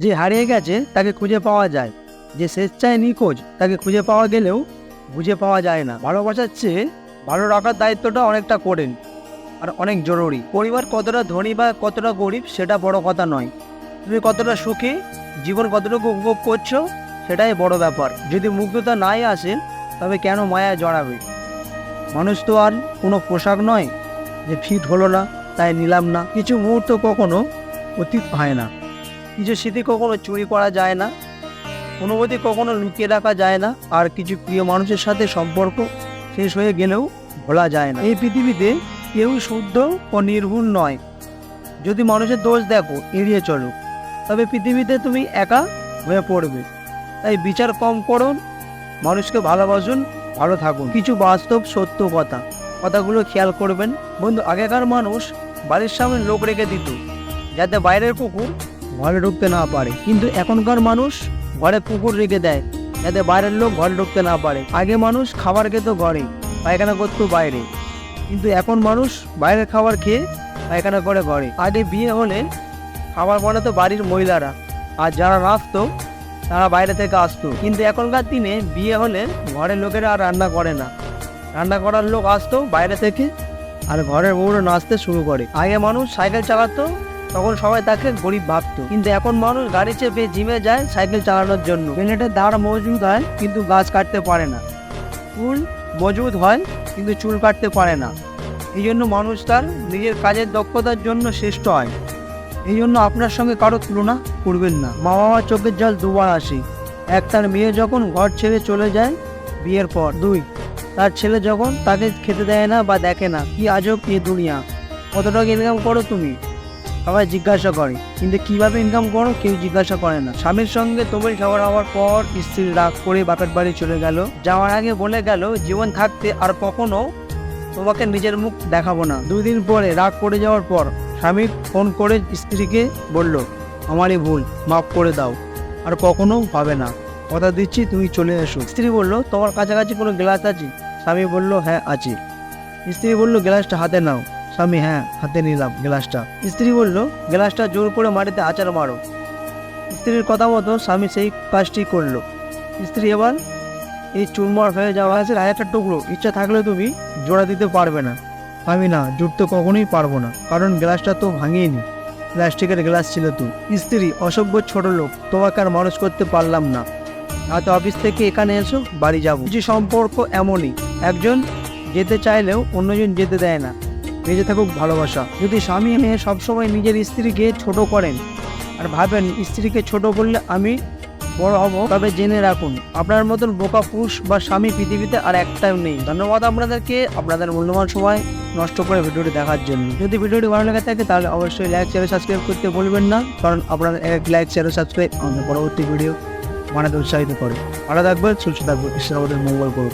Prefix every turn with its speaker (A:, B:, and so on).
A: যে হারিয়ে গেছে তাকে খুঁজে পাওয়া যায়, যে স্বেচ্ছায় নিখোঁজ তাকে খুঁজে পাওয়া গেলেও বুঝে পাওয়া যায় না। ভালোবাসার চেয়ে ভালো রাখার দায়িত্বটা অনেকটা করেন আর অনেক জরুরি। পরিবার কতটা ধনী বা কতটা গরিব সেটা বড় কথা নয়, তুমি কতটা সুখী, জীবন কতটুকু উপভোগ করছো সেটাই বড় ব্যাপার। যদি মুগ্ধতা নাই আসে তবে কেন মায়া জড়াবে? মানুষ তো আর কোনো পোশাক নয় যে ফিট হলো না তাই নিলাম না। কিছু মুহূর্ত কখনো অতীত হয় না, কিছু স্মৃতি কখনো চুরি করা যায় না, অনুভূতি কখনো লুকিয়ে রাখা যায় না, আর কিছু প্রিয় মানুষের সাথে সম্পর্ক শেষ হয়ে গেলেও ভোলা যায় না। এই পৃথিবীতে কেউ শুদ্ধ ও নির্ভুল নয়। যদি মানুষের দোষ দেখো এড়িয়ে চলো, তবে পৃথিবীতে তুমি একা হয়ে পড়বে। তাই বিচার কম করুন, মানুষকে ভালোবাসুন, ভালো থাকুন। কিছু বাস্তব সত্য কথাগুলো খেয়াল করবেন। বন্ধু, আগেকার মানুষ বাড়ির সামনে লোক রেখে দিত যাতে বাইরের কুকুর ঘরে ঢুকতে না পারে, কিন্তু এখনকার মানুষ ঘরে কুকুর রেখে দেয় যাতে বাইরের লোক ঘরে ঢুকতে না পারে। আগে মানুষ খাবার খেত ঘরে, পায়খানা করতো বাইরে, কিন্তু এখন মানুষ বাইরের খাবার খেয়ে পায়খানা করে ঘরে। আগে বিয়ে হলে খাবার বানাতো বাড়ির মহিলারা, আর যারা নাচতো তারা বাইরে থেকে আসতো। কিন্তু এখনকার দিনে বিয়ে হলে ঘরের লোকেরা আর রান্না করে না, রান্না করার লোক আসতো বাইরে থেকে, আর ঘরের বউরা নাচতে শুরু করে। আগে মানুষ সাইকেল চালাতো, তখন সবাই তাকে গরিব ভাবতো, কিন্তু এখন মানুষ গাড়ি চেপে জিমে যায় সাইকেল চালানোর জন্য। প্লেনেটের দাঁড় মজবুত হয় কিন্তু গাছ কাটতে পারে না, চুল মজবুত হয় কিন্তু চুল কাটতে পারে না। এই জন্য মানুষ তার নিজের কাজের দক্ষতার জন্য শ্রেষ্ঠ হয়। এই জন্য আপনার সঙ্গে কারো তুলনা করবেন না। মা বাবার চোখের জল দুবার আসে। এক, তার মেয়ে যখন ঘর ছেড়ে চলে যায় বিয়ের পর। দুই, তার ছেলে যখন তাকে খেতে দেয় না বা দেখে না। কি আজব এ দুনিয়া! কত টাকা ইনকাম করো তুমি, সবাই জিজ্ঞাসা করে, কিন্তু কিভাবে ইনকাম করো কেউ জিজ্ঞাসা করে না। স্বামীর সঙ্গে তোমার খাবার হওয়ার পর স্ত্রী রাগ করে বাপের বাড়ি চলে গেল, যাওয়ার আগে বলে গেল জীবন থাকতে আর কখনো তোমাকে নিজের মুখ দেখাবো না। 2 দিন পরে রাগ করে যাওয়ার পর স্বামী ফোন করে স্ত্রীকে বলল, আমারই ভুল, মাফ করে দাও, আর কখনো পাবে না, কথা দিচ্ছি তুমি চলে এসো। স্ত্রী বলল, তোমার কাছাকাছি কোনো গ্লাস আছে? স্বামী বলল, হ্যাঁ আছে। স্ত্রী বলল, গ্লাসটা হাতে নাও। স্বামী, হ্যাঁ হাতে নিলাম গ্লাসটা। স্ত্রী বলল, গ্লাসটা জোর করে মাটিতে আছাড় মারো। স্ত্রীর কথা মতো স্বামী সেই কাজটি করলো। স্ত্রী এবার এই চুরমার হয়ে যাওয়া আছে আর একটা টুকরো ইচ্ছা থাকলে তুমি জোড়া দিতে পারবে না। আমি না, জুটতে কখনোই পারবো না, কারণ গ্লাসটা তো ভাঙিনি, প্লাস্টিকের গ্লাস ছিল তো। স্ত্রী, অসভ্য ছোট লোক, তোমাকে আর মানুষ করতে পারলাম না, হয়তো অফিস থেকে এখানে এসো, বাড়ি যাবো। কিছু সম্পর্ক এমনই, একজন যেতে চাইলেও অন্যজন যেতে দেয় না, বেঁচে থাকুক ভালোবাসা। যদি স্বামী মেয়ে সবসময় নিজের স্ত্রীকে ছোট করেন আর ভাবেন স্ত্রীকে ছোট করলে আমি বড় হব, তবে জেনে রাখুন আপনার মতন বোকা পুরুষ বা স্বামী পৃথিবীতে আর একটাও নেই। ধন্যবাদ আপনাদেরকে আপনাদের মূল্যবান সময় নষ্ট করে ভিডিওটি দেখার জন্য। যদি ভিডিওটি ভালো লেগে থাকে তাহলে অবশ্যই লাইক শেয়ার সাবস্ক্রাইব করতে ভুলবেন না, কারণ আপনাদের এক লাইক শেয়ার সাবস্ক্রাইব আমাদের পরবর্তী ভিডিও বানাতে উৎসাহিত করে। ভালো থাকবেন, সুস্থ থাকবেন, ঈশ্বর আমাদের মঙ্গল করুন।